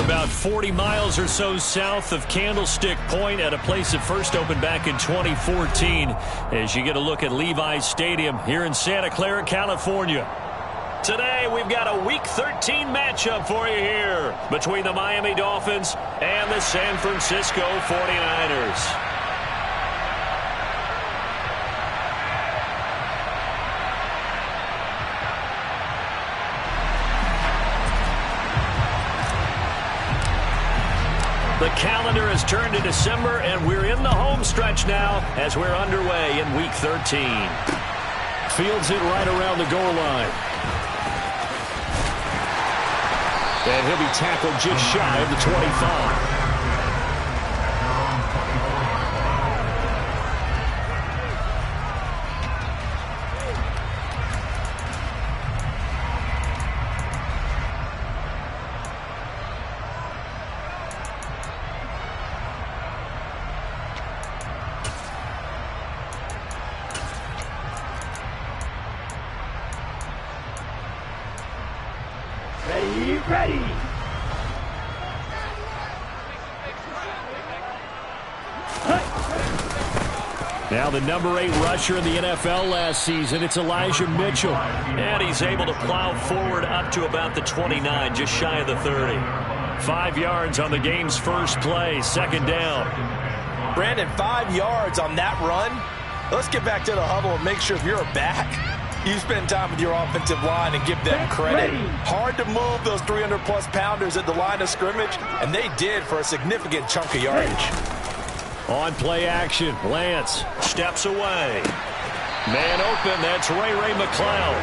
About 40 miles or so south of Candlestick Point at a place that first opened back in 2014 as you get a look at Levi's Stadium here in Santa Clara, California. Today we've got a Week 13 matchup for you here between the Miami Dolphins and the San Francisco 49ers. The calendar has turned to December, and we're in the home stretch now as we're underway in Week 13. Fields it right around the goal line. And he'll be tackled just shy of the 25. Ready. Now the number 8 rusher in the NFL last season, it's Elijah Mitchell. And he's able to plow forward up to about the 29, just shy of the 30. 5 yards on the game's first play, second down. Brandon, 5 yards on that run. Let's get back to the huddle and make sure if you're back, you spend time with your offensive line and give them credit. Hard to move those 300-plus pounders at the line of scrimmage, and they did for a significant chunk of yardage. On play action, Lance steps away. Man open, that's Ray McCloud.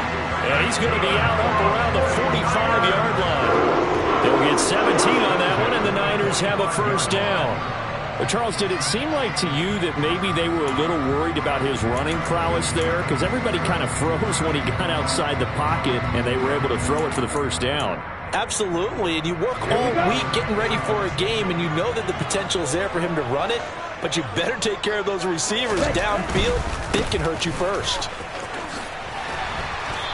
And he's going to be out up around the 45-yard line. They'll get 17 on that one, and the Niners have a first down. Well, Charles, did it seem like to you that maybe they were a little worried about his running prowess there? Because everybody kind of froze when he got outside the pocket, and they were able to throw it for the first down. Absolutely, and you work all week getting ready for a game, and you know that the potential is there for him to run it, but you better take care of those receivers downfield. It can hurt you first.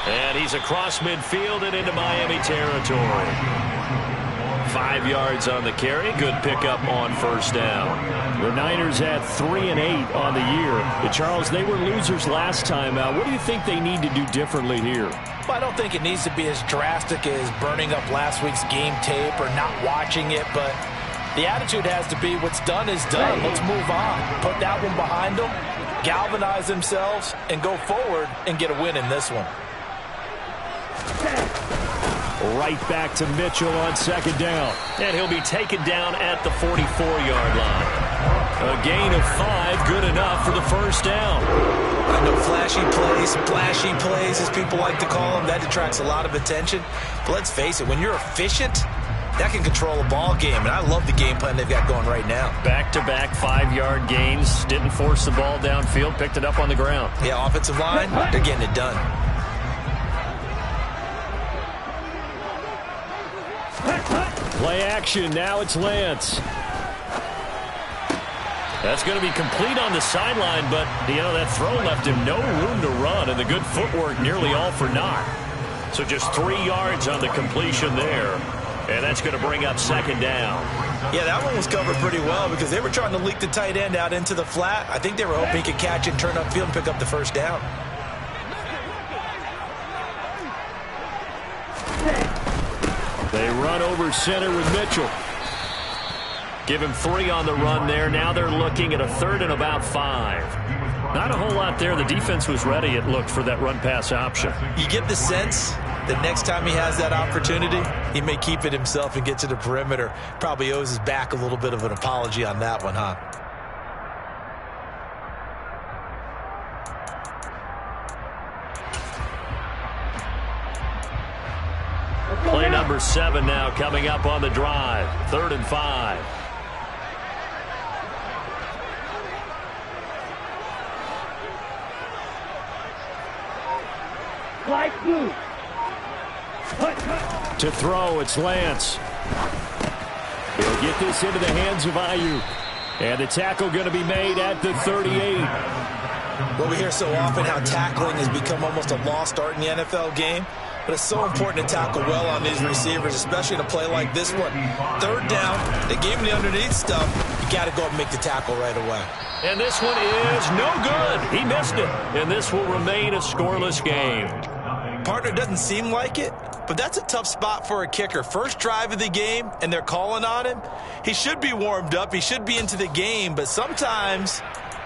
And he's across midfield and into Miami territory. 5 yards on the carry. Good pickup on first down. The Niners had 3 and 8 on the year. Charles, they were losers last time. What do you think they need to do differently here? Well, I don't think it needs to be as drastic as burning up last week's game tape or not watching it, but the attitude has to be what's done is done. Let's move on. Put that one behind them, galvanize themselves, and go forward and get a win in this one. Right back to Mitchell on second down. And he'll be taken down at the 44-yard line. A gain of 5, good enough for the first down. I know flashy plays, as people like to call them, that detracts a lot of attention. But let's face it, when you're efficient, that can control a ball game. And I love the game plan they've got going right now. Back-to-back 5-yard gains. Didn't force the ball downfield. Picked it up on the ground. Yeah, offensive line, they're getting it done. Play action. Now it's Lance. That's going to be complete on the sideline, but, that throw left him no room to run, and the good footwork nearly all for naught. So just 3 yards on the completion there, and that's going to bring up second down. Yeah, that one was covered pretty well because they were trying to leak the tight end out into the flat. I think they were hoping he could catch it, turn upfield, and pick up the first down. They run over center with Mitchell. Give him 3 on the run there. Now they're looking at a 3rd and about 5. Not a whole lot there. The defense was ready, it looked, for that run-pass option. You get the sense that next time he has that opportunity, he may keep it himself and get to the perimeter. Probably owes his back a little bit of an apology on that one, huh? Play number 7 now coming up on the drive. 3rd and 5. To throw, it's Lance. He'll get this into the hands of Ayuk. And the tackle going to be made at the 38. Well, we hear so often how tackling has become almost a lost art in the NFL game. But it's so important to tackle well on these receivers, especially in a play like this one. 3rd down, they gave him the underneath stuff. You got to go up and make the tackle right away. And this one is no good. He missed it. And this will remain a scoreless game. Partner, doesn't seem like it, but that's a tough spot for a kicker. First drive of the game, and they're calling on him. He should be warmed up. He should be into the game, but sometimes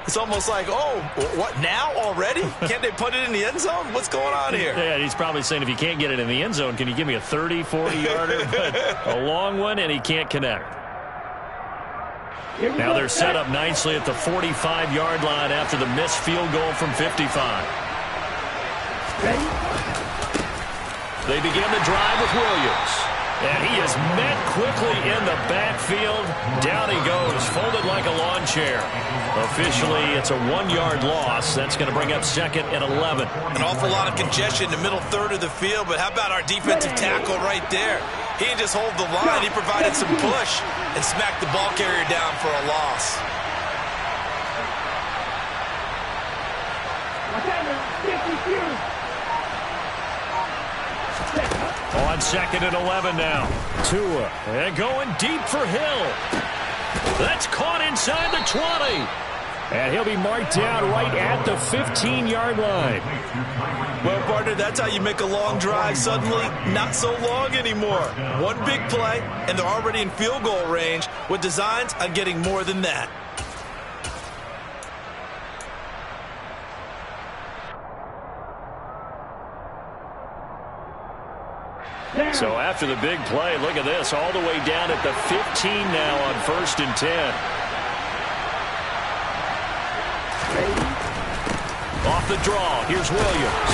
it's almost like, oh, what, now already? Can't they put it in the end zone? What's going on here? Yeah, he's probably saying, if you can't get it in the end zone, can you give me a 30, 40-yarder? But a long one, and he can't connect. Now they're set up nicely at the 45-yard line after the missed field goal from 55. They begin the drive with Williams. And he is met quickly in the backfield. Down he goes, folded like a lawn chair. Officially, it's a 1-yard loss. That's going to bring up 2nd and 11. An awful lot of congestion in the middle third of the field, but how about our defensive tackle right there? He didn't just hold the line. He provided some push and smacked the ball carrier down for a loss. On 2nd and 11 now. Tua, and going deep for Hill. That's caught inside the 20. And he'll be marked down right at the 15-yard line. Well, partner, that's how you make a long drive suddenly not so long anymore. One big play, and they're already in field goal range with designs on getting more than that. So after the big play, look at this, all the way down at the 15 now on 1st and 10. Off the draw, here's Williams.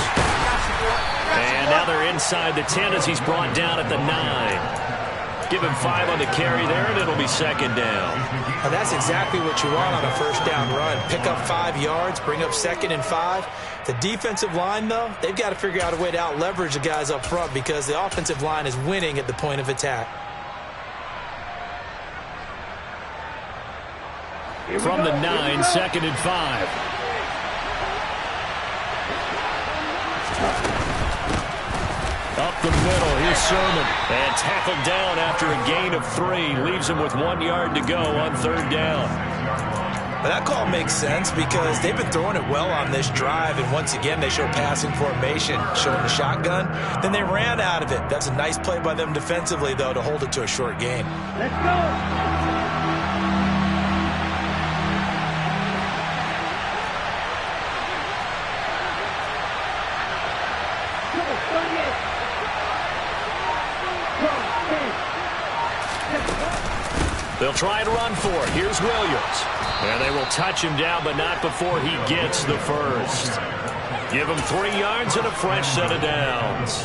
And now they're inside the 10 as he's brought down at the 9. Give him 5 on the carry there, and it'll be 2nd down. And that's exactly what you want on a 1st down run. Pick up 5 yards, bring up 2nd and 5. The defensive line, though, they've got to figure out a way to out-leverage the guys up front because the offensive line is winning at the point of attack. From the 9, 2nd and 5. Up the middle, here's Sermon. And tackled down after a gain of 3. Leaves him with 1 yard to go on 3rd down. But that call makes sense because they've been throwing it well on this drive, and once again they show passing formation, showing the shotgun. Then they ran out of it. That's a nice play by them defensively, though, to hold it to a short gain. Let's go! They'll try and run for it. Here's Williams. And they will touch him down, but not before he gets the first. Give him 3 yards and a fresh set of downs.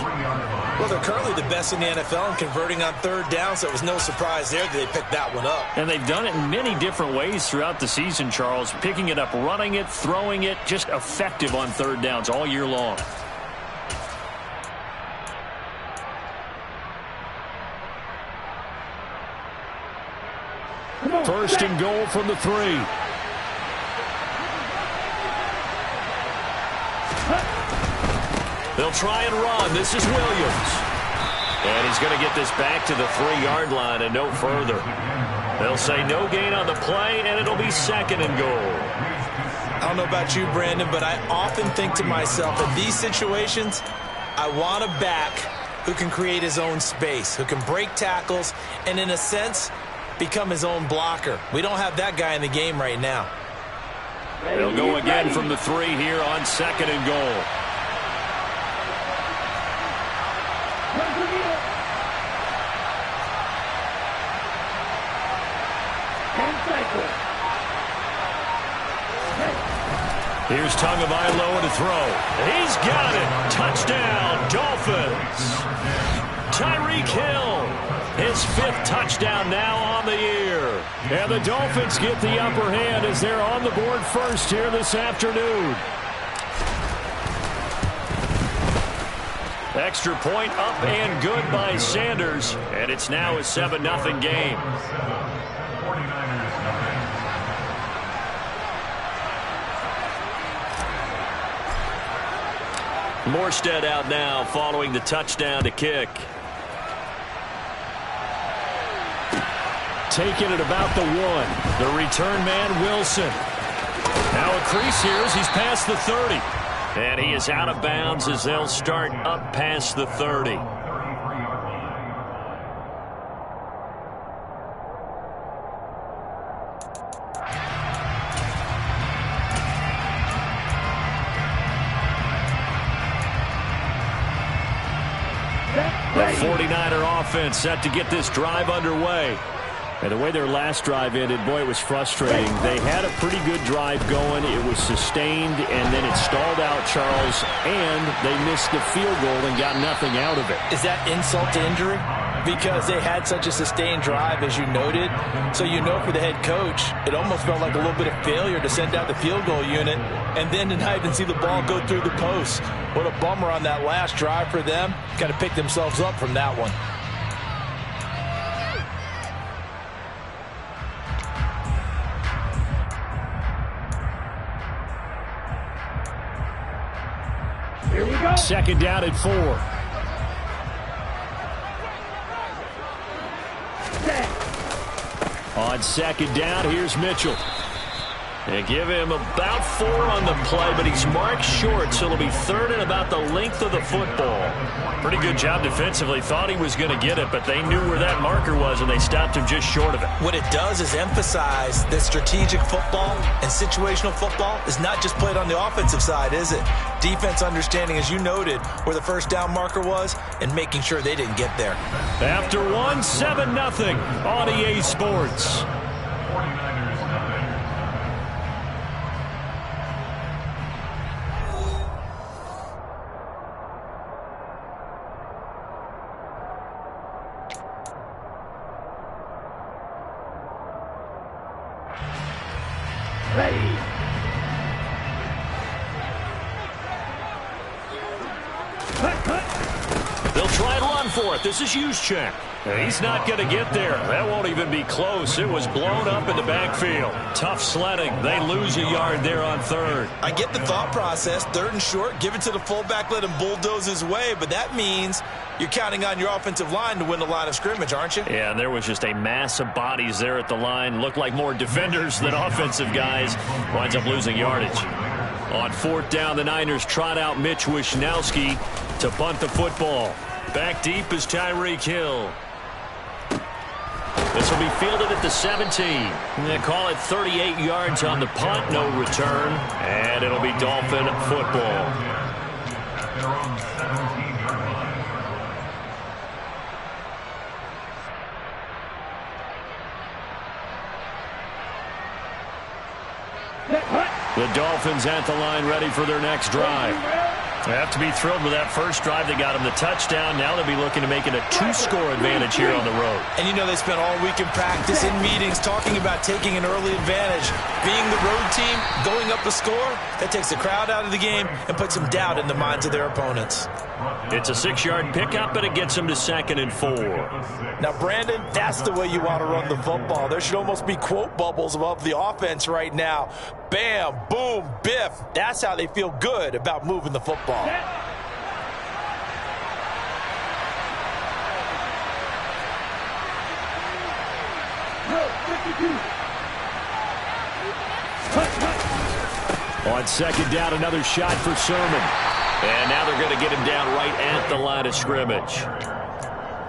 Well, they're currently the best in the NFL in converting on 3rd down, so it was no surprise there that they picked that one up. And they've done it in many different ways throughout the season, Charles. Picking it up, running it, throwing it, just effective on 3rd downs all year long. First and goal from the 3. They'll try and run. This is Williams. And he's going to get this back to the 3-yard line and no further. They'll say no gain on the play, and it'll be 2nd and goal. I don't know about you, Brandon, but I often think to myself, in these situations, I want a back who can create his own space, who can break tackles, and in a sense, become his own blocker. We don't have that guy in the game right now. They'll go again from the 3 here on 2nd and goal. Here's Tagovailoa to throw. He's got it. Touchdown, Dolphins. Tyreek Hill. His 5th touchdown now on the year. And the Dolphins get the upper hand as they're on the board first here this afternoon. Extra point up and good by Sanders. And it's now a 7-0 game. Morstead out now following the touchdown to kick. Taking it about the 1. The return man, Wilson. Now a crease here as he's past the 30. And he is out of bounds as they'll start up past the 30. The 49er offense set to get this drive underway. And the way their last drive ended, boy, it was frustrating. They had a pretty good drive going. It was sustained, and then it stalled out, Charles, and they missed the field goal and got nothing out of it. Is that insult to injury? Because they had such a sustained drive, as you noted. So you know for the head coach, it almost felt like a little bit of failure to send out the field goal unit and then to not even see the ball go through the post. What a bummer on that last drive for them. Got to pick themselves up from that one. Here we go. Second down at 4. On second down, here's Mitchell. They give him about 4 on the play, but he's marked short, so it'll be 3rd and about the length of the football. Pretty good job defensively. Thought he was going to get it, but they knew where that marker was, and they stopped him just short of it. What it does is emphasize that strategic football and situational football is not just played on the offensive side, is it? Defense understanding, as you noted, where the first down marker was and making sure they didn't get there. After 1, 7-0 on EA Sports. Ready. They'll try and run for it. This is Juszczyk. He's not going to get there. That won't even be close. It was blown up in the backfield. Tough sledding. They lose a yard there on 3rd. I get the thought process. 3rd and short, give it to the fullback, let him bulldoze his way, but that means you're counting on your offensive line to win the line of scrimmage, aren't you? Yeah, and there was just a mass of bodies there at the line. Looked like more defenders than offensive guys. Winds up losing yardage. On 4th down, the Niners trot out Mitch Wishnowski to punt the football. Back deep is Tyreek Hill. This will be fielded at the 17. They call it 38 yards on the punt, no return, and it'll be Dolphin football. The Dolphins at the line, ready for their next drive. They have to be thrilled with that first drive. They got them the touchdown. Now they'll be looking to make it a 2-score advantage here on the road. And you know they spent all week in practice, in meetings, talking about taking an early advantage. Being the road team, going up a score, that takes the crowd out of the game and puts some doubt in the minds of their opponents. It's a 6-yard pickup, and it gets them to 2nd and 4. Now, Brandon, that's the way you want to run the football. There should almost be quote bubbles above the offense right now. Bam, boom, biff. That's how they feel good about moving the football. On 2nd down, another shot for Sermon. And now they're going to get him down right at the line of scrimmage.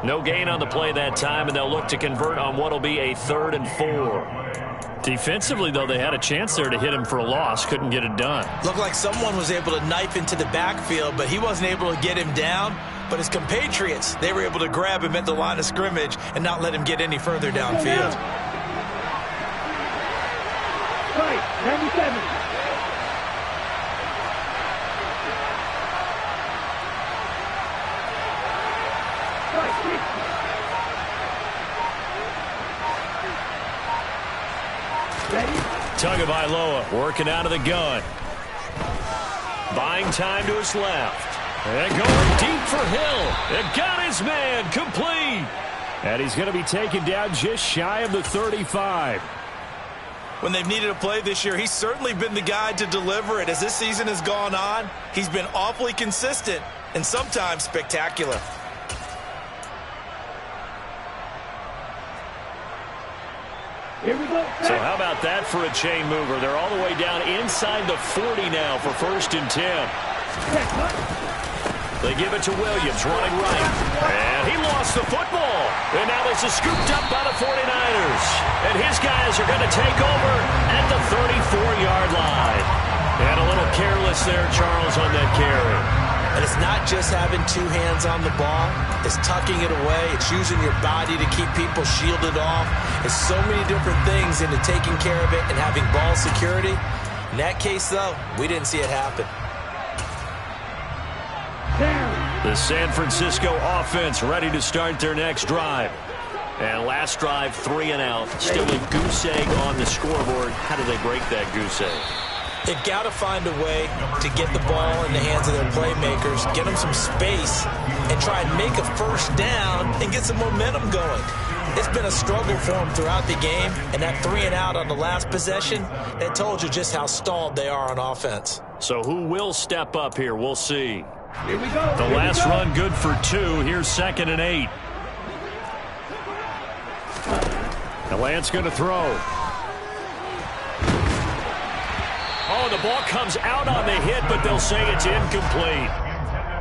No gain on the play that time, and they'll look to convert on what will be a 3rd and 4. Defensively, though, they had a chance there to hit him for a loss. Couldn't get it done. Looked like someone was able to knife into the backfield, but he wasn't able to get him down. But his compatriots, they were able to grab him at the line of scrimmage and not let him get any further downfield. Right, 97. Right. Tagovailoa working out of the gun. Buying time to his left. And going deep for Hill. And got his man complete. And he's going to be taken down just shy of the 35. When they've needed a play this year, he's certainly been the guy to deliver it. As this season has gone on, he's been awfully consistent and sometimes spectacular. Here we go. So how about that for a chain mover? They're all the way down inside the 40 now for 1st and 10. They give it to Williams, running right. And he lost the football. And now this is scooped up by the 49ers. And his guys are going to take over at the 34-yard line. And a little careless there, Charles, on that carry. And it's not just having two hands on the ball. It's tucking it away. It's using your body to keep people shielded off. It's so many different things into taking care of it and having ball security. In that case, though, we didn't see it happen. The San Francisco offense ready to start their next drive. And last drive, 3 and out. Still a goose egg on the scoreboard. How do they break that goose egg? They've got to find a way to get the ball in the hands of their playmakers, get them some space, and try and make a first down and get some momentum going. It's been a struggle for them throughout the game, and that 3 and out on the last possession, that told you just how stalled they are on offense. So who will step up here? We'll see. Here we go. The last run good for 2. Here's 2nd and 8. And Lance going to throw. Oh, the ball comes out on the hit, but they'll say it's incomplete.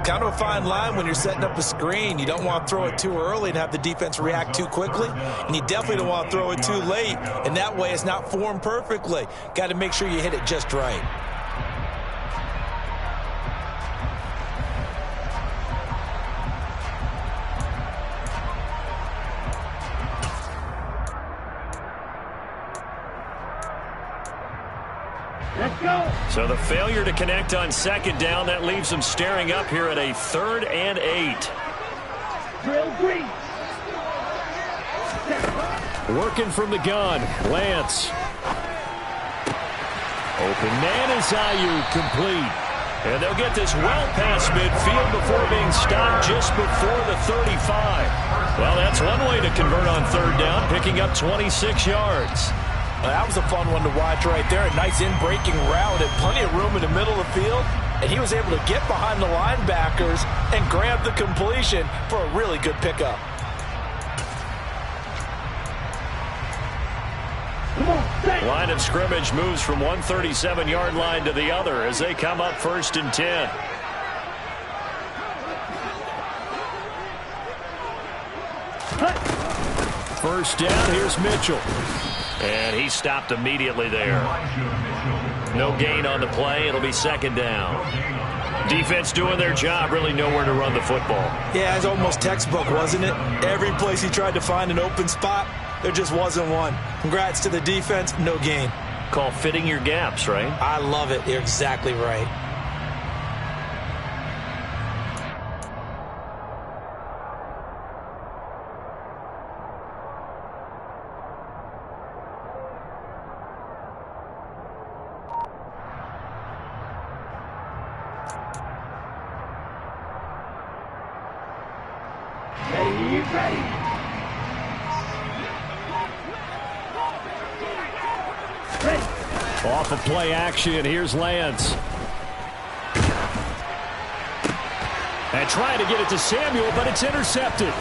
Kind of a fine line when you're setting up a screen. You don't want to throw it too early and have the defense react too quickly. And you definitely don't want to throw it too late. And that way it's not formed perfectly. Got to make sure you hit it just right. Let's go. So the failure to connect on 2nd down, that leaves them staring up here at a 3rd and 8. Drill green. Working from the gun, Lance. Open man is Ayuk, complete. And they'll get this well past midfield before being stopped just before the 35. Well, that's one way to convert on 3rd down, picking up 26 yards. Well, that was a fun one to watch right there. A nice in-breaking route and plenty of room in the middle of the field. And he was able to get behind the linebackers and grab the completion for a really good pickup. Line of scrimmage moves from one 37-yard line to the other as they come up 1st and 10. First down, here's Mitchell. And he stopped immediately there. No gain on the play. It'll be 2nd down. Defense doing their job, really nowhere to run the football. Yeah, it's almost textbook, wasn't it? Every place he tried to find an open spot, there just wasn't one. Congrats to the defense, no gain. Call fitting your gaps, right? I love it. You're exactly right. Off of play action, here's Lance. And trying to get it to Samuel, but it's intercepted.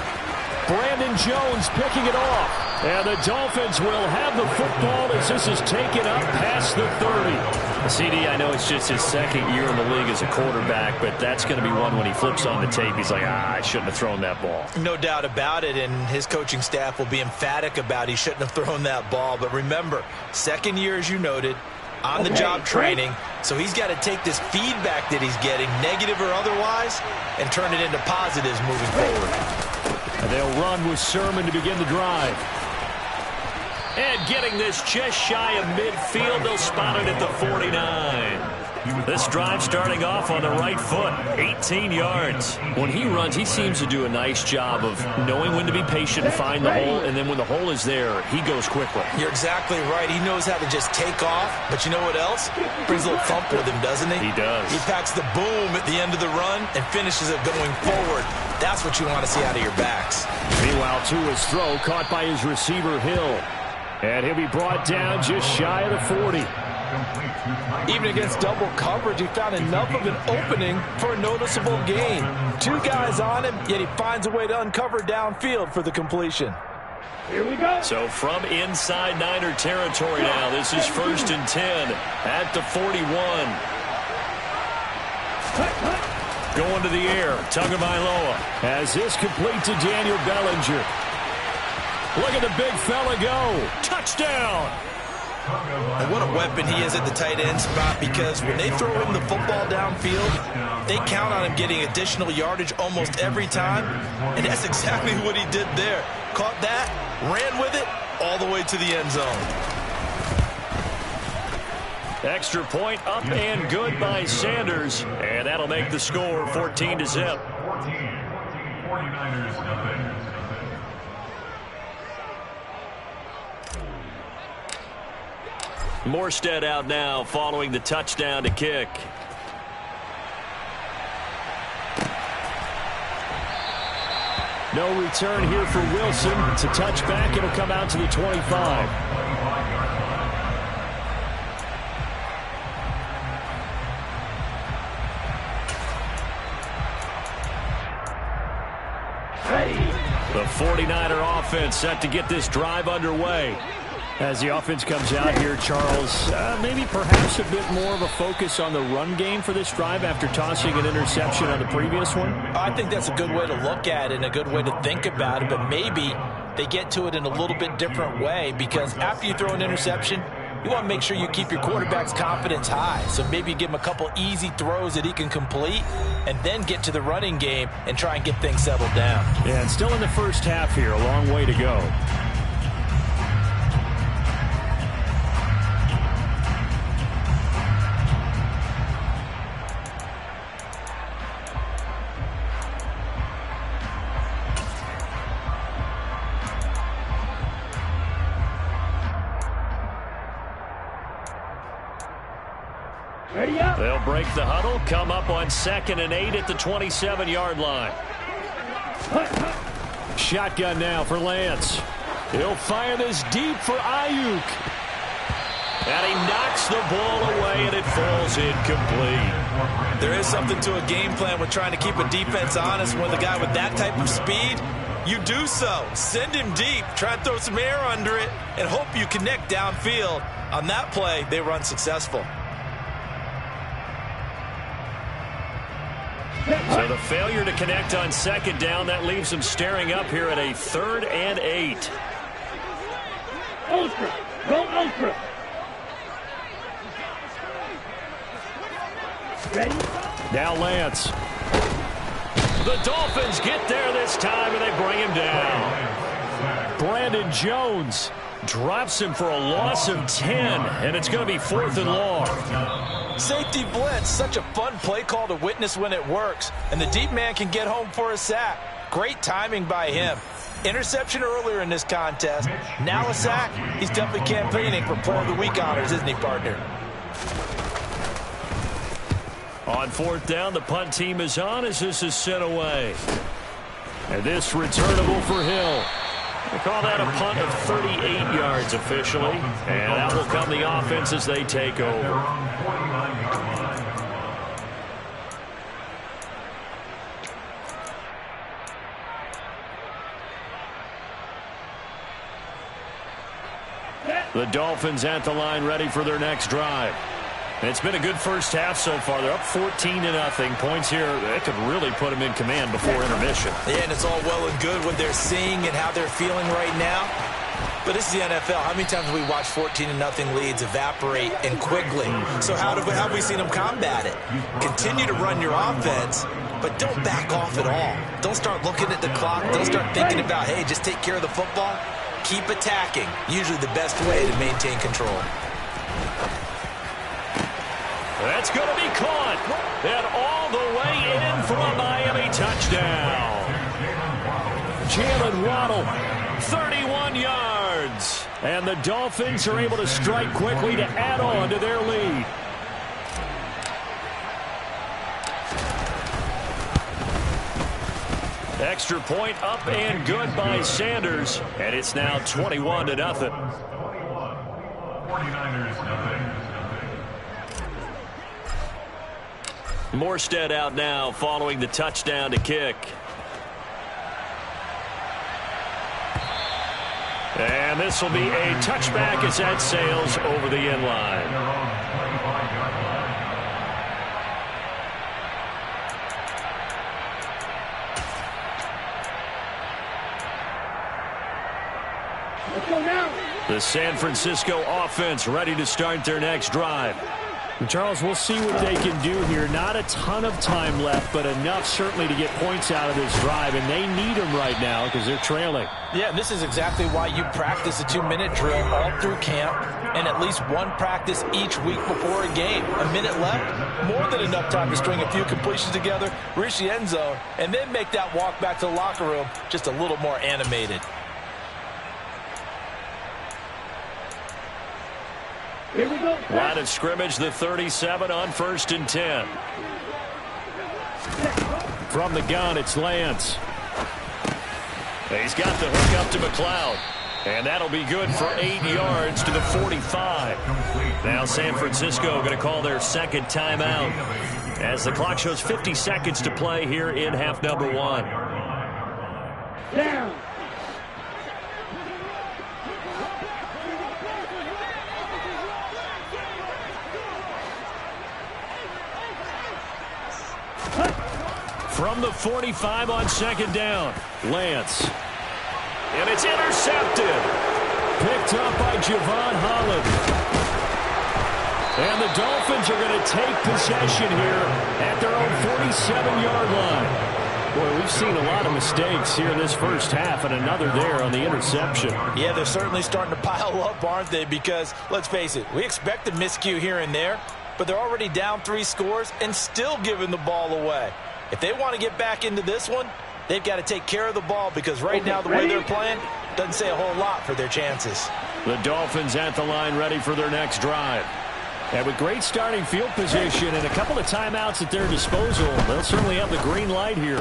Brandon Jones picking it off. And the Dolphins will have the football as this is taken up past the 30. CD, I know it's just his 2nd year in the league as a quarterback, but that's going to be one when he flips on the tape. He's like, I shouldn't have thrown that ball. No doubt about it, and his coaching staff will be emphatic about he shouldn't have thrown that ball. But remember, 2nd year, as you noted, on-the-job training, so he's got to take this feedback that he's getting, negative or otherwise, and turn it into positives moving forward. And they'll run with Sermon to begin the drive. And getting this just shy of midfield, they'll spot it at the 49. This drive starting off on the right foot, 18 yards. When he runs, he seems to do a nice job of knowing when to be patient and find the hole, and then when the hole is there, he goes quickly. You're exactly right. He knows how to just take off, but you know what else? Brings a little thump with him, doesn't he? He does. He packs the boom at the end of the run and finishes it going forward. That's what you want to see out of your backs. Meanwhile, Tua's throw caught by his receiver, Hill. And he'll be brought down just shy of the 40. Even against double coverage, he found enough of an opening for a noticeable gain. Two guys on him, yet he finds a way to uncover downfield for the completion. Here we go. So from inside Niner territory now, this is 1st and 10 at the 41. Going to the air, Tagovailoa has this complete to Daniel Bellinger. Look at the big fella go. Touchdown. And what a weapon he is at the tight end spot, because when they throw him the football downfield, they count on him getting additional yardage almost every time. And that's exactly what he did there. Caught that, ran with it, all the way to the end zone. Extra point up and good by Sanders. And that'll make the score 14-0. 49ers nothing. Morstead out now following the touchdown to kick. No return here for Wilson. It's a touchback. It'll come out to the 25. The 49er offense set to get this drive underway. As the offense comes out here, Charles, maybe perhaps a bit more of a focus on the run game for this drive after tossing an interception on the previous one? I think that's a good way to look at it and a good way to think about it, but maybe they get to it in a little bit different way, because after you throw an interception, you want to make sure you keep your quarterback's confidence high. So maybe you give him a couple easy throws that he can complete and then get to the running game and try and get things settled down. Yeah, and still in the first half here, a long way to go. Ready up. They'll break the huddle, come up on 2nd and 8 at the 27-yard line. Shotgun now for Lance. He'll fire this deep for Ayuk. And he knocks the ball away, and it falls incomplete. There is something to a game plan with trying to keep a defense honest. When the guy with that type of speed, you do so. Send him deep, try and throw some air under it, and hope you connect downfield. On that play, they run successful. So the failure to connect on 2nd down, that leaves him staring up here at a 3rd and 8. Ultra. Go ultra. Ready? Now Lance. The Dolphins get there this time, and they bring him down. Brandon Jones drops him for a loss of 10, and it's going to be 4th and long. Safety blitz, such a fun play call to witness when it works. And the deep man can get home for a sack. Great timing by him. Interception earlier in this contest. Now a sack. He's definitely campaigning for Player of the Week honors, isn't he, partner? On 4th down, the punt team is on as this is sent away. And this returnable for Hill. They call that a punt of 38 yards officially. And that will come the offense as they take over. The Dolphins at the line ready for their next drive. And it's been a good first half so far. They're up 14-0. Points here, that could really put them in command before intermission. Yeah, and it's all well and good what they're seeing and how they're feeling right now. But this is the NFL. How many times have we watched 14-0 leads evaporate and quickly? So how have we seen them combat it? Continue to run your offense, but don't back off at all. Don't start looking at the clock. Don't start thinking about, hey, just take care of the football. Keep attacking. Usually the best way to maintain control. That's going to be caught. And all the way in for a Miami touchdown. Jalen Waddle, 31 yards. And the Dolphins are able to strike quickly to add on to their lead. Extra point up and good by Sanders. And it's now 21-0. 49ers, nothing. Morstead out now following the touchdown to kick. And this will be a touchback as that sails over the end line. Let's go now. The San Francisco offense ready to start their next drive. And Charles, we'll see what they can do here. Not a ton of time left, but enough certainly to get points out of this drive, and they need them right now because they're trailing. Yeah, and this is exactly why you practice a 2-minute drill all through camp and at least one practice each week before a game. A minute left, more than enough time to string a few completions together, reach the end zone, and then make that walk back to the locker room just a little more animated. Here we go. Line of scrimmage, the 37 on 1st and 10. From the gun, it's Lance. He's got the hook up to McLeod. And that'll be good for 8 yards to the 45. Now San Francisco going to call their second timeout as the clock shows 50 seconds to play here in half number 1. Down. From the 45 on 2nd down, Lance. And it's intercepted. Picked up by Javon Holland. And the Dolphins are going to take possession here at their own 47-yard line. Boy, we've seen a lot of mistakes here in this first half, and another there on the interception. Yeah, they're certainly starting to pile up, aren't they? Because, let's face it, we expect a miscue here and there, but they're already down 3 scores and still giving the ball away. If they want to get back into this one, they've got to take care of the ball because right now the way they're playing doesn't say a whole lot for their chances. The Dolphins at the line ready for their next drive. And with great starting field position and a couple of timeouts at their disposal, they'll certainly have the green light here.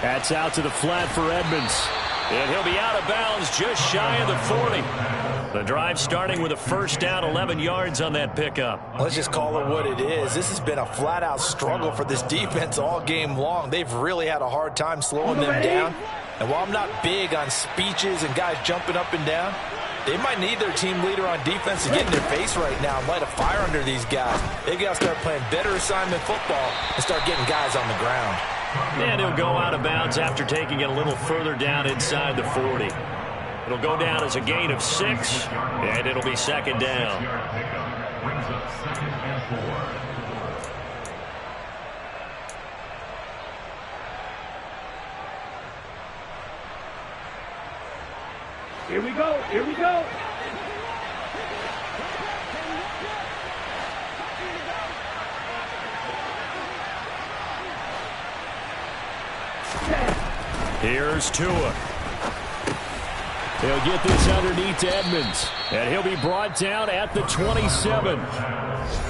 That's out to the flat for Edmonds. And he'll be out of bounds just shy of the 40. The drive starting with a first down, 11 yards on that pickup. Let's just call it what it is. This has been a flat-out struggle for this defense all game long. They've really had a hard time slowing them down. And while I'm not big on speeches and guys jumping up and down, they might need their team leader on defense to get in their face right now and light a fire under these guys. They've got to start playing better assignment football and start getting guys on the ground. And he'll go out of bounds after taking it a little further down inside the 40. It'll go down as a gain of 6, and it'll be 2nd down. Here we go. Here we go. Here's Tua. He'll get this underneath to Edmonds, and he'll be brought down at the 27.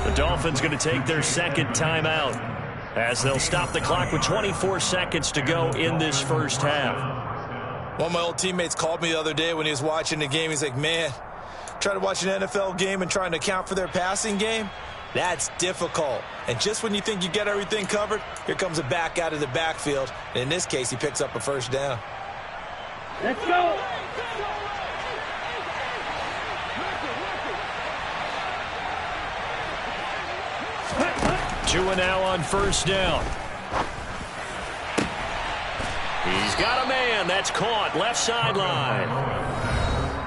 The Dolphins going to take their second timeout as they'll stop the clock with 24 seconds to go in this first half. One of my old teammates called me the other day when he was watching the game. He's like, man, trying to watch an NFL game and trying to account for their passing game, that's difficult. And just when you think you get everything covered, here comes a back out of the backfield. And in this case, he picks up a first down. Let's go. Tua now on first down. He's got a man. That's caught. Left sideline.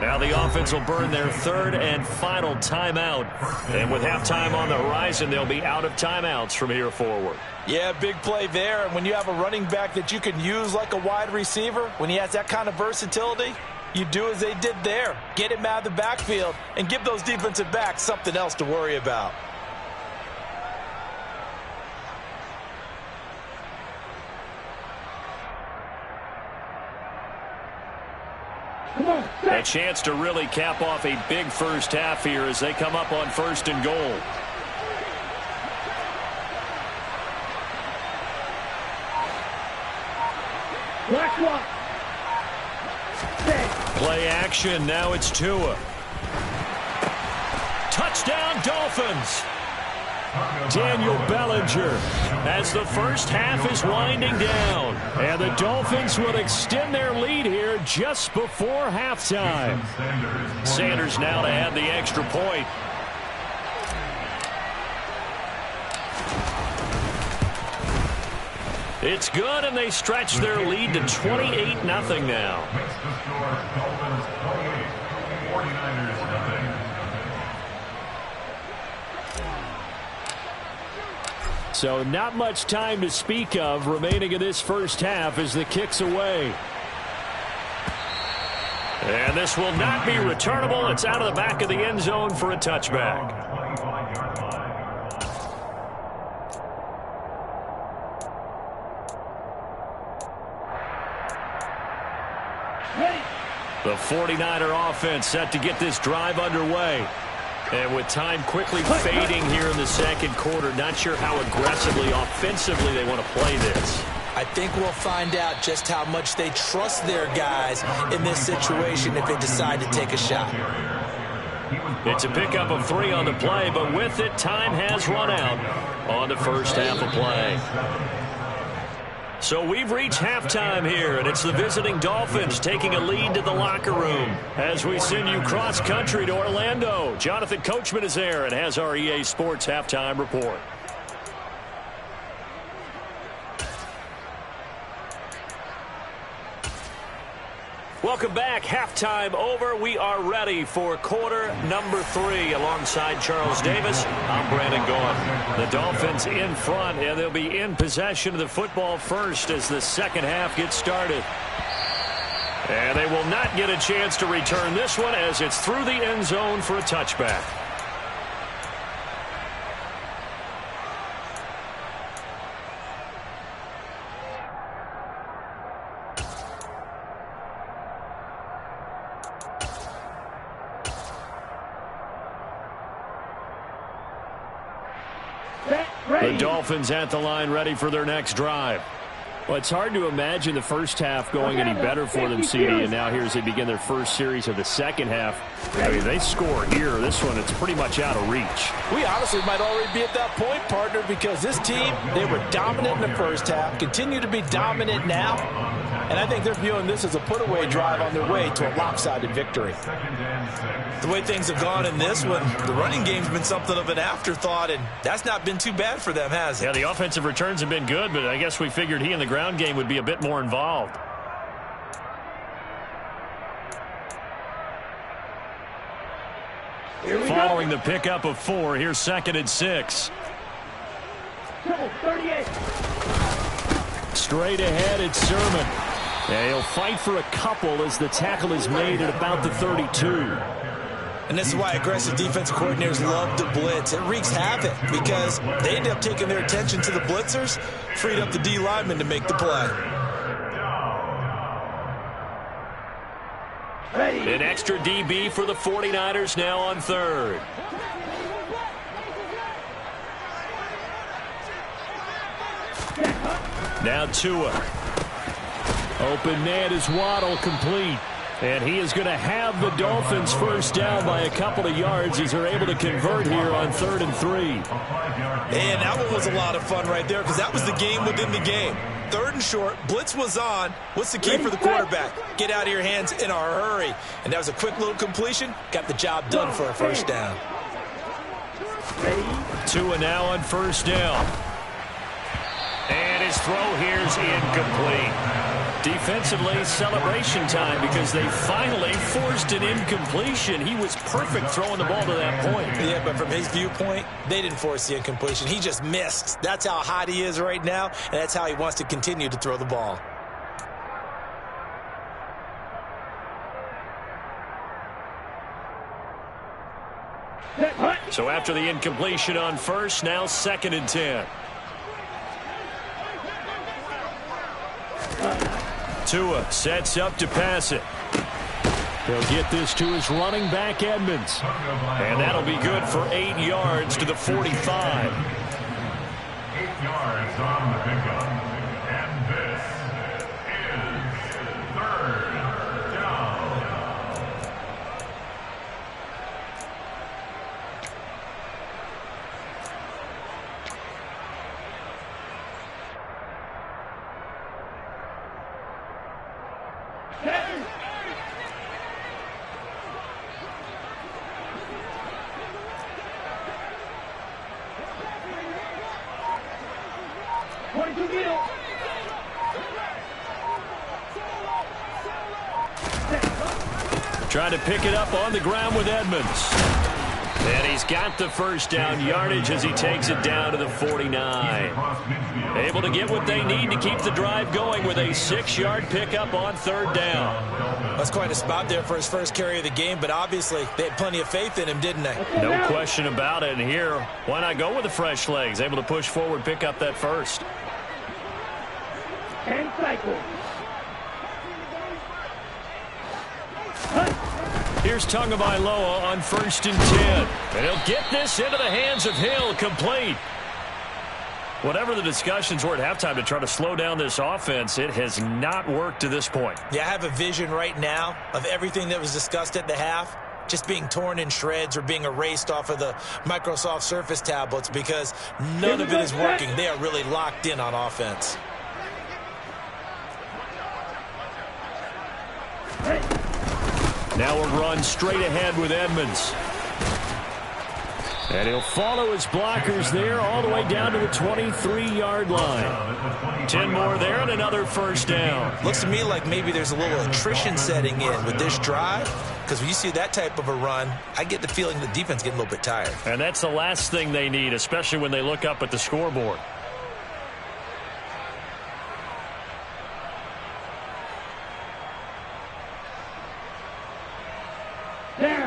Now the offense will burn their third and final timeout. And with halftime on the horizon, they'll be out of timeouts from here forward. Yeah, big play there. And when you have a running back that you can use like a wide receiver, when he has that kind of versatility, you do as they did there. Get him out of the backfield and give those defensive backs something else to worry about. A chance to really cap off a big first half here as they come up on 1st and goal. Play action. Now it's Tua. Touchdown, Dolphins. Daniel Bellinger as the first half is winding down. And the Dolphins will extend their lead here just before halftime. Sanders now to add the extra point. It's good, and they stretch their lead to 28-0 now. So not much time to speak of remaining in this first half as the kick's away. And this will not be returnable. It's out of the back of the end zone for a touchback. The 49er offense set to get this drive underway. And with time quickly fading here in the second quarter, not sure how aggressively, offensively they want to play this. I think we'll find out just how much they trust their guys in this situation if they decide to take a shot. It's a pickup of 3 on the play, but with it, time has run out on the first half of play. So we've reached halftime here, and it's the visiting Dolphins taking a lead to the locker room. As we send you cross-country to Orlando, Jonathan Coachman is there and has our EA Sports halftime report. Welcome back. Halftime over. We are ready for quarter number 3 alongside Charles Davis. I'm Brandon Gaughan. The Dolphins in front, and they'll be in possession of the football first as the second half gets started. And they will not get a chance to return this one as it's through the end zone for a touchback. The Dolphins at the line ready for their next drive. Well, it's hard to imagine the first half going any better for them, CD, and now here as they begin their first series of the second half. I mean, they score here. This one, it's pretty much out of reach. We honestly might already be at that point, partner, because this team, they were dominant in the first half, continue to be dominant now, and I think they're viewing this as a put-away drive on their way to a lopsided victory. The way things have gone in this one, the running game's been something of an afterthought, and that's not been too bad for them, has it? Yeah, the offensive returns have been good, but I guess we figured he in the ground game would be a bit more involved. Following the pickup of 4, here's 2nd and 6. Straight ahead, it's Sermon. And he'll fight for a couple as the tackle is made at about the 32. And this is why aggressive defensive coordinators love to blitz. It wreaks havoc because they end up taking their attention to the blitzers, freed up the D lineman to make the play. An extra DB for the 49ers now on 3rd. Now Tua. Open man is Waddle, complete. And he is going to have the Dolphins first down by a couple of yards as they're able to convert here on 3rd and 3. And that one was a lot of fun right there because that was the game within the game. 3rd and short, blitz was on. What's the key for the quarterback? Get out of your hands in a hurry. And that was a quick little completion. Got the job done for a first down. Tua now on first down. And his throw here's incomplete. Defensively, celebration time because they finally forced an incompletion. He was perfect throwing the ball to that point. Yeah, but from his viewpoint, they didn't force the incompletion. He just missed. That's how hot he is right now, and that's how he wants to continue to throw the ball. So after the incompletion on first, now 2nd and 10. Tua sets up to pass it. He'll get this to his running back, Edmonds. And that'll be good for 8 yards to the 45. 8 yards on the pickup. And this is 3rd down. Trying to pick it up on the ground with Edmonds. And he's got the first down yardage as he takes it down to the 49. Able to get what they need to keep the drive going with a 6-yard pickup on 3rd down. That's quite a spot there for his first carry of the game, but obviously they had plenty of faith in him, didn't they? No question about it. And here, why not go with the fresh legs? Able to push forward, pick up that first. And cycle. Here's Tagovailoa on 1st and 10. And he'll get this into the hands of Hill, complete. Whatever the discussions were at halftime to try to slow down this offense, it has not worked to this point. Yeah, I have a vision right now of everything that was discussed at the half just being torn in shreds or being erased off of the Microsoft Surface tablets because none of it is working. They are really locked in on offense. Now a run straight ahead with Edmonds. And he'll follow his blockers there all the way down to the 23-yard line. 10 more there and another first down. Looks to me like maybe there's a little attrition setting in with this drive because when you see that type of a run, I get the feeling the defense getting a little bit tired. And that's the last thing they need, especially when they look up at the scoreboard.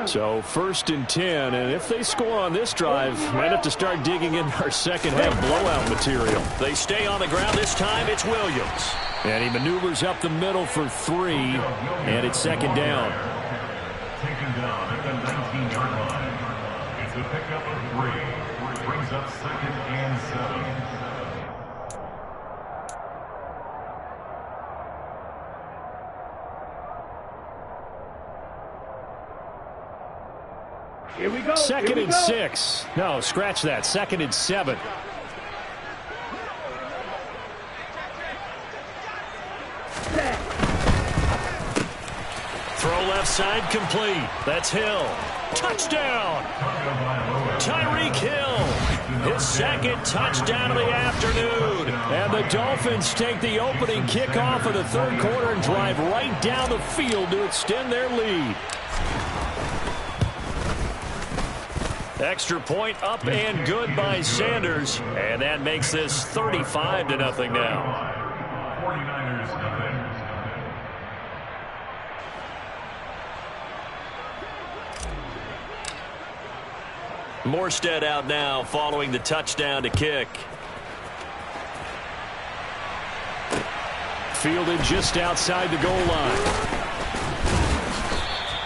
So 1st and 10, and if they score on this drive, might have to start digging in our second half blowout material. They stay on the ground. This time it's Williams. And he maneuvers up the middle for 3, and it's 2nd down. Taken down at the 19-yard line. It's a pickup of 3. Brings up 2nd and 7. Here we go. 2nd and 6. No, scratch that. 2nd and 7. Throw left side complete. That's Hill. Touchdown. Tyreek Hill. His 2nd touchdown of the afternoon. And the Dolphins take the opening kickoff of the 3rd quarter and drive right down the field to extend their lead. Extra point up and good by Sanders. And that makes this 35-0 now. 49ers nothing. Morstead out now following the touchdown to kick. Fielded just outside the goal line.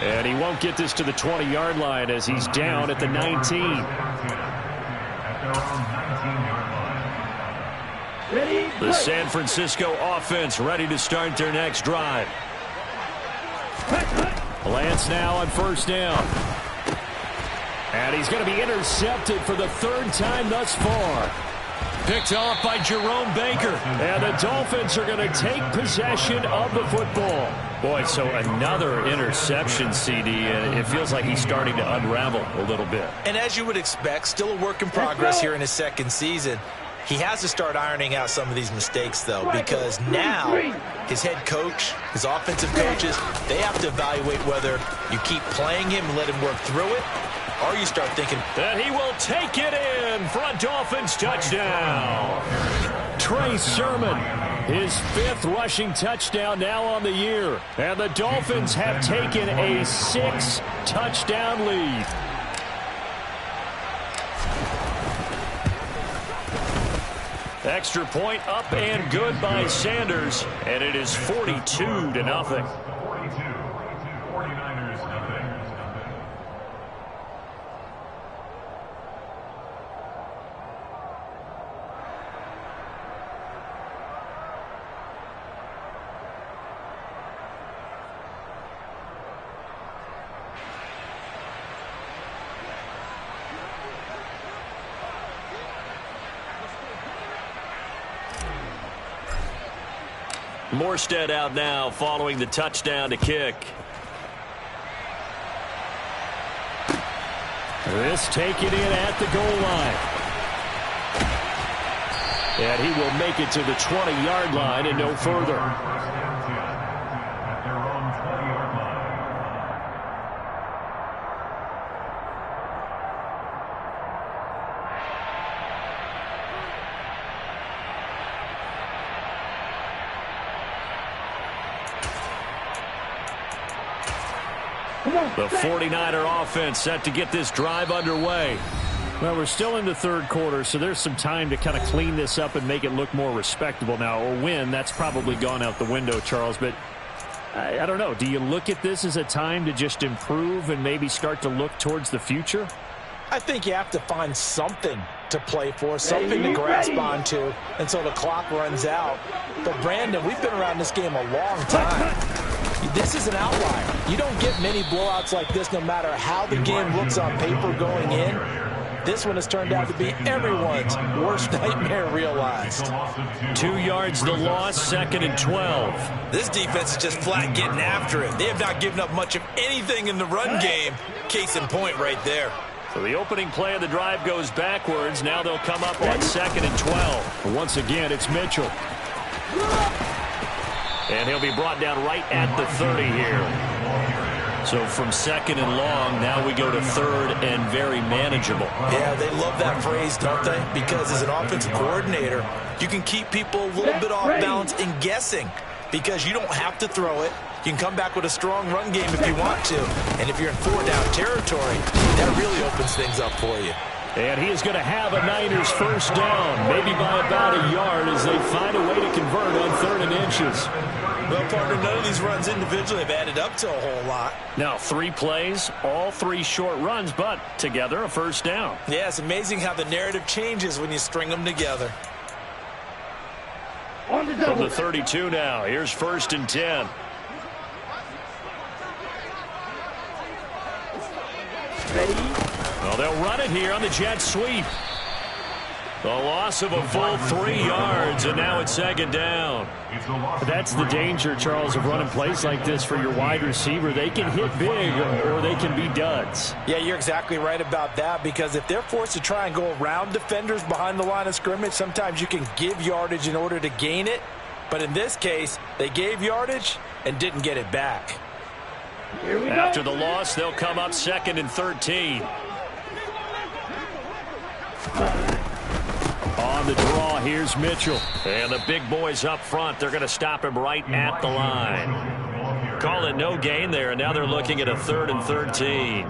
And he won't get this to the 20-yard line as he's down at the 19. The San Francisco offense ready to start their next drive. Lance now on 1st down. And he's going to be intercepted for the 3rd time thus far. Picked off by Jerome Baker. And the Dolphins are going to take possession of the football. Boy, so another interception, CD, and it feels like he's starting to unravel a little bit. And as you would expect, still a work in progress here in his 2nd season. He has to start ironing out some of these mistakes, though, because now his head coach, his offensive coaches, they have to evaluate whether you keep playing him and let him work through it, or you start thinking that he will take it in for a Dolphins touchdown. Trey Sermon, his 5th rushing touchdown now on the year. And the Dolphins have taken a 6-touchdown lead. Extra point up and good by Sanders, and it is 42-0. 42. 49ers Morstead out now following the touchdown to kick. This taken in at the goal line. And he will make it to the 20-yard line and no further. At their own 20-yard line. The 49er offense set to get this drive underway. Well, we're still in the third quarter, so there's some time to kind of clean this up and make it look more respectable now. A win, that's probably gone out the window, Charles, but I don't know. Do you look at this as a time to just improve and maybe start to look towards the future? I think you have to find something to play for, something to grasp onto until the clock runs out. But, Brandon, we've been around this game a long time. This is an outlier. You don't get many blowouts like this no matter how the game looks on paper going in. This one has turned out to be everyone's worst nightmare realized. 2 yards the loss, 2nd and 12. This defense is just flat getting after it. They have not given up much of anything in the run game. Case in point right there. So the opening play of the drive goes backwards. Now they'll come up on 2nd and 12. Once again, it's Mitchell. And he'll be brought down right at the 30 here. So from 2nd and long, now we go to 3rd and very manageable. Yeah, they love that phrase, don't they? Because as an offensive coordinator, you can keep people a little bit off balance and guessing because you don't have to throw it. You can come back with a strong run game if you want to. And if you're in 4-down territory, that really opens things up for you. And he is going to have a Niners first down, maybe by about a yard as they find a way to convert on 3rd and inches. Well, partner, none of these runs individually have added up to a whole lot. Now, 3 plays, all 3 short runs, but together a first down. Yeah, it's amazing how the narrative changes when you string them together. From the 32 now, here's 1st and 10. Well, they'll run it here on the jet sweep. The loss of a full 3 yards, and now it's 2nd down. That's the danger, Charles, of running plays like this for your wide receiver. They can hit big or they can be duds. Yeah, you're exactly right about that because if they're forced to try and go around defenders behind the line of scrimmage, sometimes you can give yardage in order to gain it. But in this case, they gave yardage and didn't get it back. After the loss, they'll come up 2nd and 13. On the draw, here's Mitchell. And the big boys up front, they're going to stop him right at the line. Call it no gain there, and now they're looking at a 3rd and 13.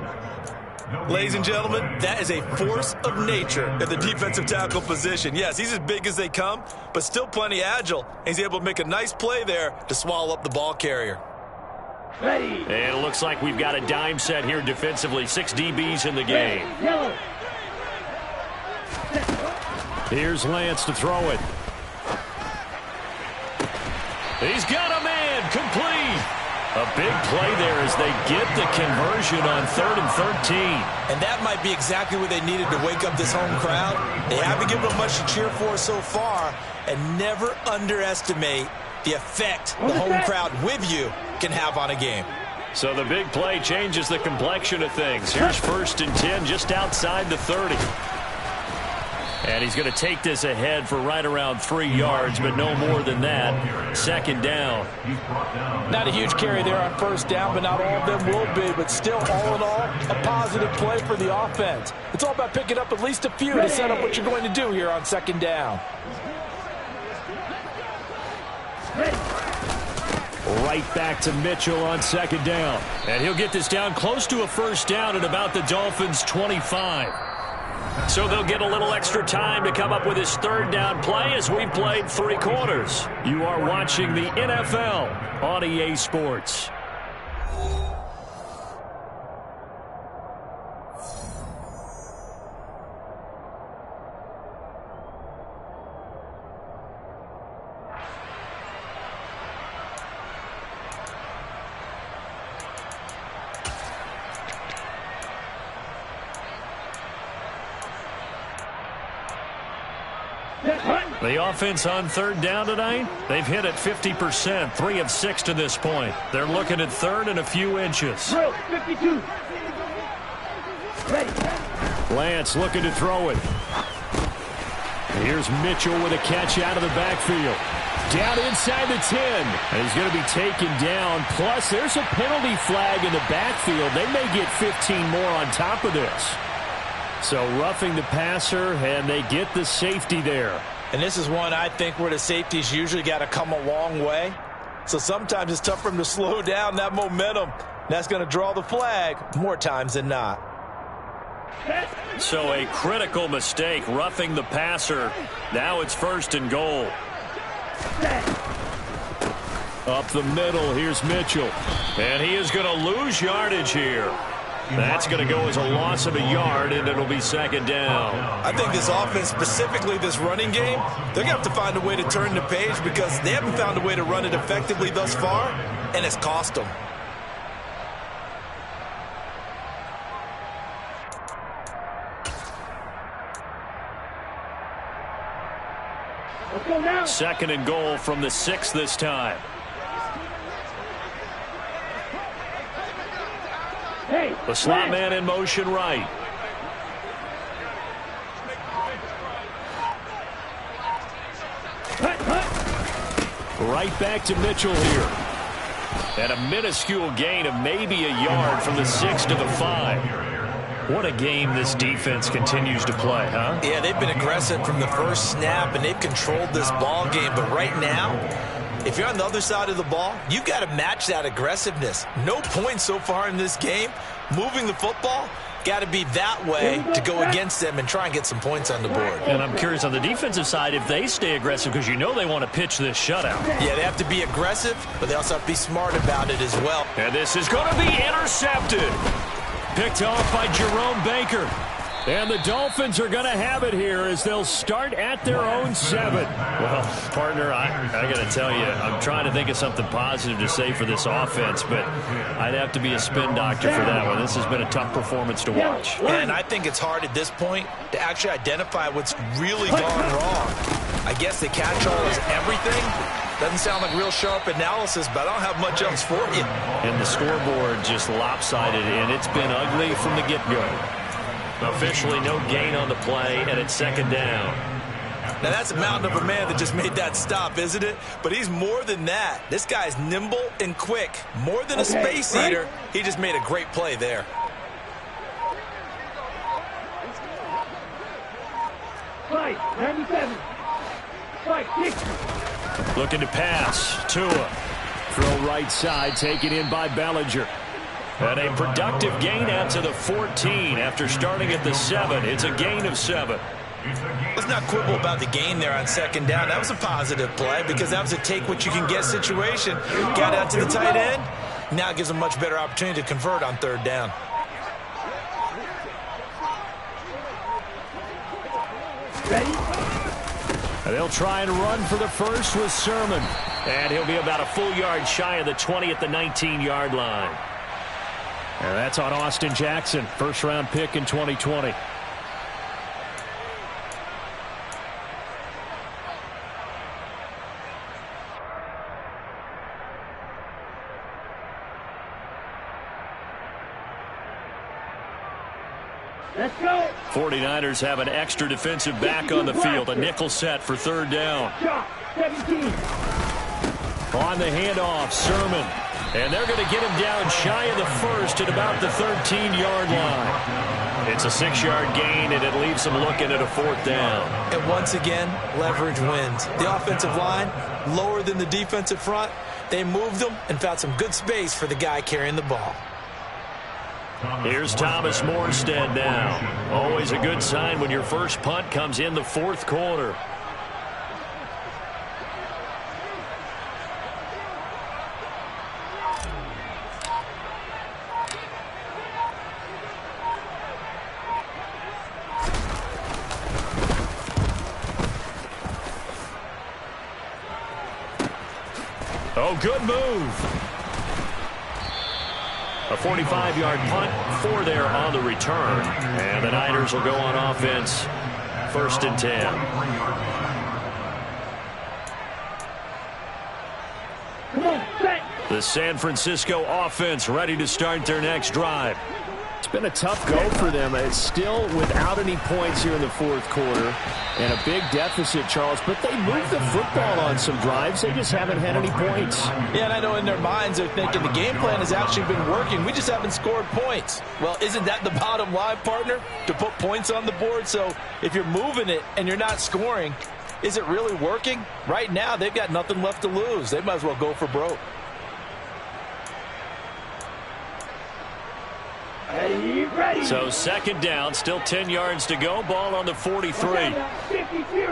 Ladies and gentlemen, that is a force of nature at the defensive tackle position. Yes, he's as big as they come, but still plenty agile. He's able to make a nice play there to swallow up the ball carrier. And it looks like we've got a dime set here defensively. 6 DBs in the game. Here's Lance to throw it. He's got a man complete. A big play there as they get the conversion on 3rd and 13. And that might be exactly what they needed to wake up this home crowd. They haven't given them much to cheer for so far, and never underestimate the effect the home crowd with you can have on a game. So the big play changes the complexion of things. Here's 1st and 10 just outside the 30. And he's going to take this ahead for right around 3 yards, but no more than that. 2nd down. Not a huge carry there on 1st down, but not all of them will be. But still, all in all, a positive play for the offense. It's all about picking up at least a few to set up what you're going to do here on 2nd down. Right back to Mitchell on 2nd down. And he'll get this down close to a 1st down at about the Dolphins' 25. So they'll get a little extra time to come up with his 3rd down play as we've played 3 quarters. You are watching the NFL on EA Sports. Hunt. The offense on third down tonight, they've hit it 50%, 3 of 6 to this point. They're looking at third and a few inches. 52. Ready. Lance looking to throw it. Here's Mitchell with a catch out of the backfield. Down inside the 10. And he's going to be taken down. Plus, there's a penalty flag in the backfield. They may get 15 more on top of this. So roughing the passer, and they get the safety there. And this is one, I think, where the safeties usually got to come a long way. So sometimes it's tough for them to slow down that momentum. That's going to draw the flag more times than not. So a critical mistake, roughing the passer. Now it's 1st and goal. Up the middle, here's Mitchell. And he is going to lose yardage here. That's going to go as a loss of a yard, and it'll be 2nd down. I think this offense, specifically this running game, they're going to have to find a way to turn the page because they haven't found a way to run it effectively thus far, and it's cost them. Let's go now. 2nd and goal from the 6 this time. Hey, The slot man in motion right. Right back to Mitchell here. And a minuscule gain of maybe a yard from the 6 to the 5. What a game this defense continues to play, huh? Yeah, they've been aggressive from the first snap, and they've controlled this ball game. But right now, if you're on the other side of the ball, you've got to match that aggressiveness. No points so far in this game. Moving the football, got to be that way to go against them and try and get some points on the board. And I'm curious on the defensive side if they stay aggressive because you know they want to pitch this shutout. Yeah, they have to be aggressive, but they also have to be smart about it as well. And this is going to be intercepted. Picked off by Jerome Baker. And the Dolphins are going to have it here as they'll start at their own 7. Well, partner, I got to tell you, I'm trying to think of something positive to say for this offense, but I'd have to be a spin doctor for that one. This has been a tough performance to watch. And I think it's hard at this point to actually identify what's really gone wrong. I guess the catch-all is everything. Doesn't sound like real sharp analysis, but I don't have much else for you. And the scoreboard just lopsided, and it's been ugly from the get-go. Officially no gain on the play, and it's 2nd down. Now, that's a mountain of a man that just made that stop, isn't it? But he's more than that. This guy's nimble and quick. More than a space eater, he just made a great play there. Fight, 97. Fight, 6. Looking to pass. Tua. Throw right side, taken in by Bellinger. And a productive gain out to the 14 after starting at the 7. It's a gain of 7. Let's not quibble about the gain there on 2nd down. That was a positive play because that was a take-what-you-can-get situation. Got out to the tight end. Now it gives them much better opportunity to convert on 3rd down. Ready? They'll try and run for the first with Sermon. And he'll be about a full yard shy of the 20 at the 19-yard line. And that's on Austin Jackson, first-round pick in 2020. Let's go. 49ers have an extra defensive back on the field, a nickel set for 3rd down. Shot, 17. On the handoff, Sermon. And they're going to get him down shy of the 1st at about the 13-yard line. It's a 6-yard gain, and it leaves them looking at a 4th down. And once again, leverage wins. The offensive line, lower than the defensive front. They moved them and found some good space for the guy carrying the ball. Here's Thomas Morstead now. Always a good sign when your first punt comes in the 4th quarter. Oh, good move. A 45-yard punt, 4 there on the return. And the Niners will go on offense, 1st and 10. Come on, set. The San Francisco offense ready to start their next drive. It's been a tough go for them. It's still without any points here in the fourth quarter and a big deficit, Charles, but they moved the football on some drives. They just haven't had any points. Yeah, and I know in their minds they're thinking the game plan has actually been working. We just haven't scored points. Well, isn't that the bottom line, partner? To put points on the board? So if you're moving it and you're not scoring, is it really working? Right now, they've got nothing left to lose. They might as well go for broke. Ready. So second down, still 10 yards to go. Ball on the 43. 52.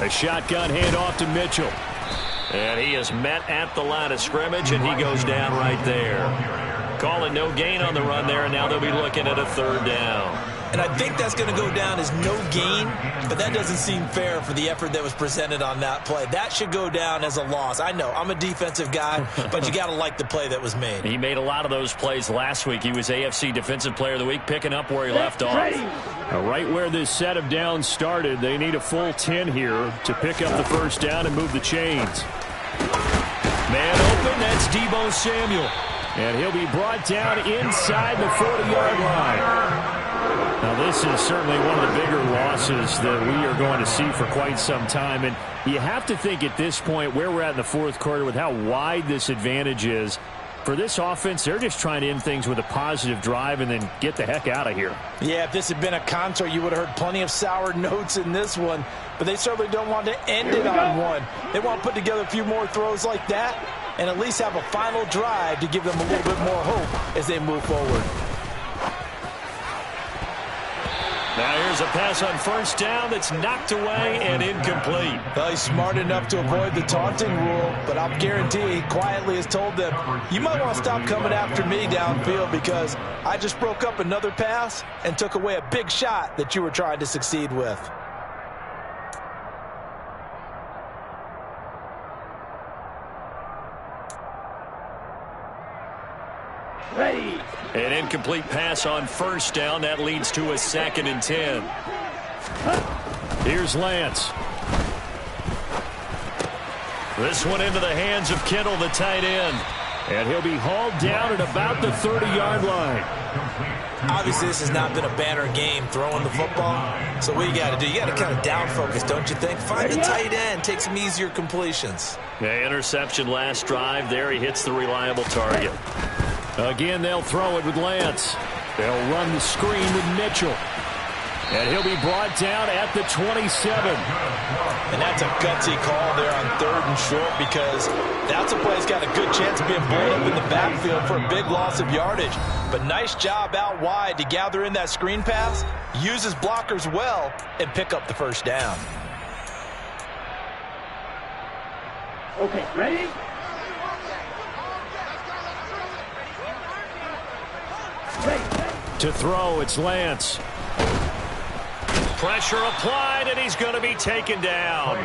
A shotgun handoff to Mitchell. And he is met at the line of scrimmage, and he goes down right there. Calling no gain on the run there, and now they'll be looking at a third down. And I think that's going to go down as no gain, but that doesn't seem fair for the effort that was presented on that play. That should go down as a loss. I know, I'm a defensive guy, but you got to like the play that was made. He made a lot of those plays last week. He was AFC Defensive Player of the Week, picking up where he left off. Right where this set of downs started, they need a full 10 here to pick up the first down and move the chains. Man open, that's Deebo Samuel. And he'll be brought down inside the 40-yard line. Now, this is certainly one of the bigger losses that we are going to see for quite some time. And you have to think at this point where we're at in the fourth quarter with how wide this advantage is. For this offense, they're just trying to end things with a positive drive and then get the heck out of here. Yeah, if this had been a concert, you would have heard plenty of sour notes in this one. But they certainly don't want to end it on one. They want to put together a few more throws like that and at least have a final drive to give them a little bit more hope as they move forward. Now here's a pass on first down that's knocked away and incomplete. Well, he's smart enough to avoid the taunting rule, but I'll guarantee he quietly has told them, you might want to stop coming after me downfield because I just broke up another pass and took away a big shot that you were trying to succeed with. Ready. An incomplete pass on first down. That leads to a 2nd and 10. Here's Lance. This one into the hands of Kittle, the tight end. And he'll be hauled down at about the 30-yard line. Obviously, this has not been a banner game throwing the football. So what you got to do, you got to kind of down focus, don't you think? Find the tight end, take some easier completions. Yeah, interception last drive. There he hits the reliable target. Again, they'll throw it with Lance. They'll run the screen with Mitchell. And he'll be brought down at the 27. And that's a gutsy call there on 3rd and short because that's a play that's got a good chance of being blown up in the backfield for a big loss of yardage. But nice job out wide to gather in that screen pass, use his blockers well, and pick up the first down. Okay, ready? To throw, it's Lance. Pressure applied, and he's going to be taken down.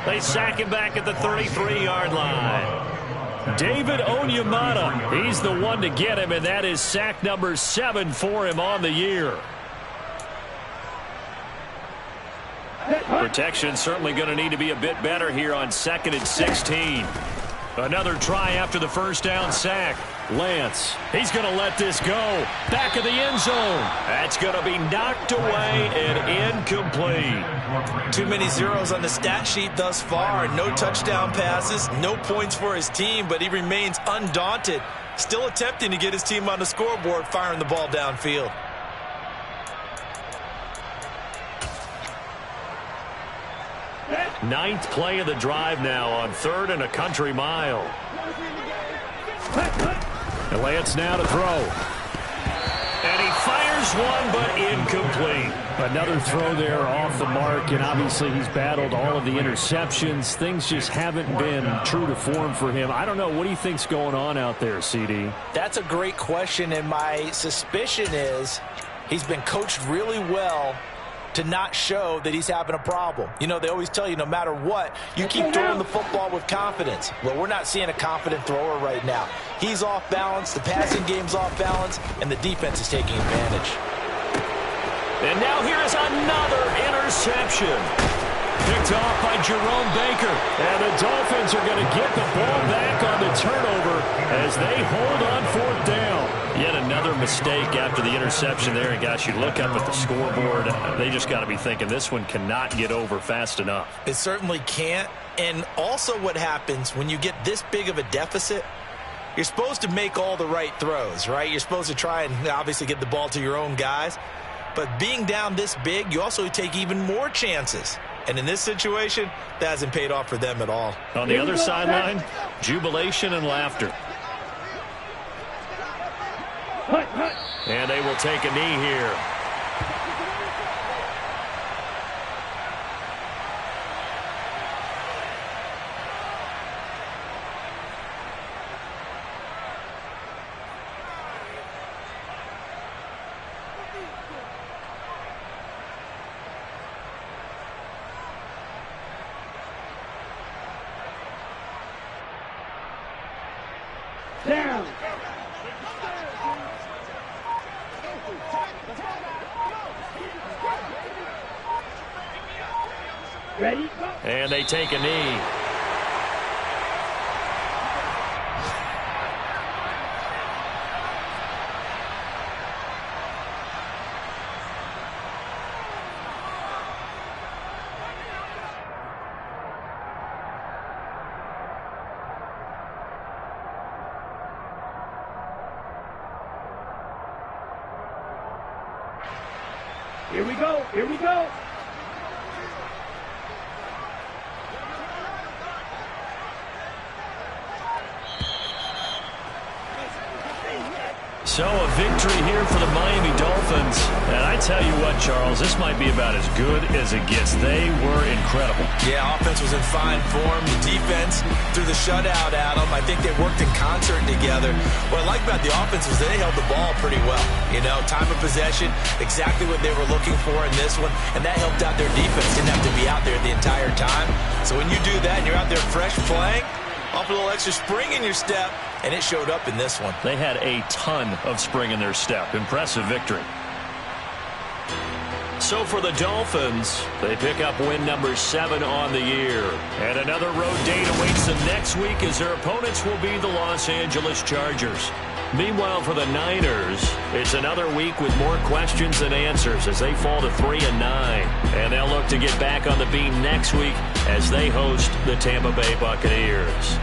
They sack him back at the 33-yard line. David Onyemata, he's the one to get him, and that is sack number 7 for him on the year. Protection certainly going to need to be a bit better here on 2nd and 16. Another try after the first down sack. Lance, he's going to let this go. Back of the end zone. That's going to be knocked away and incomplete. Too many zeros on the stat sheet thus far. No touchdown passes, no points for his team, but he remains undaunted. Still attempting to get his team on the scoreboard, firing the ball downfield. Ninth play of the drive now on 3rd and a country mile. And Lance now to throw. And he fires one, but incomplete. Another throw there off the mark, and obviously he's battled all of the interceptions. Things just haven't been true to form for him. I don't know. What do you think's going on out there, CD? That's a great question, and my suspicion is he's been coached really well to not show that he's having a problem. You know, they always tell you no matter what, you keep throwing the football with confidence. Well, we're not seeing a confident thrower right now. He's off balance, the passing game's off balance, and the defense is taking advantage. And now here is another interception. Picked off by Jerome Baker. And the Dolphins are going to get the ball back on the turnover as they hold on 4th down. Yet another mistake after the interception there. And, gosh, you look up at the scoreboard, they just got to be thinking this one cannot get over fast enough. It certainly can't. And also what happens when you get this big of a deficit, you're supposed to make all the right throws, right? You're supposed to try and obviously get the ball to your own guys. But being down this big, you also take even more chances. And in this situation, that hasn't paid off for them at all. On the other sideline, jubilation and laughter. And they will take a knee here. Down. Ready? And they take a knee. Here we go. Here we go. So a victory here for the Miami Dolphins. And I tell you what, Charles, this might be about as good as it gets. They were incredible. Yeah, offense was in fine form. The defense threw the shutout at them. I think they worked in concert together. What I like about the offense was they held the ball pretty well. You know, time of possession, exactly what they were looking for in this one. And that helped out their defense. Didn't have to be out there the entire time. So when you do that and you're out there fresh playing, off a little extra spring in your step, and it showed up in this one. They had a ton of spring in their step. Impressive victory. So for the Dolphins, they pick up win number 7 on the year. And another road date awaits them next week as their opponents will be the Los Angeles Chargers. Meanwhile, for the Niners, it's another week with more questions than answers as they fall to 3-9. And they'll look to get back on the beam next week as they host the Tampa Bay Buccaneers.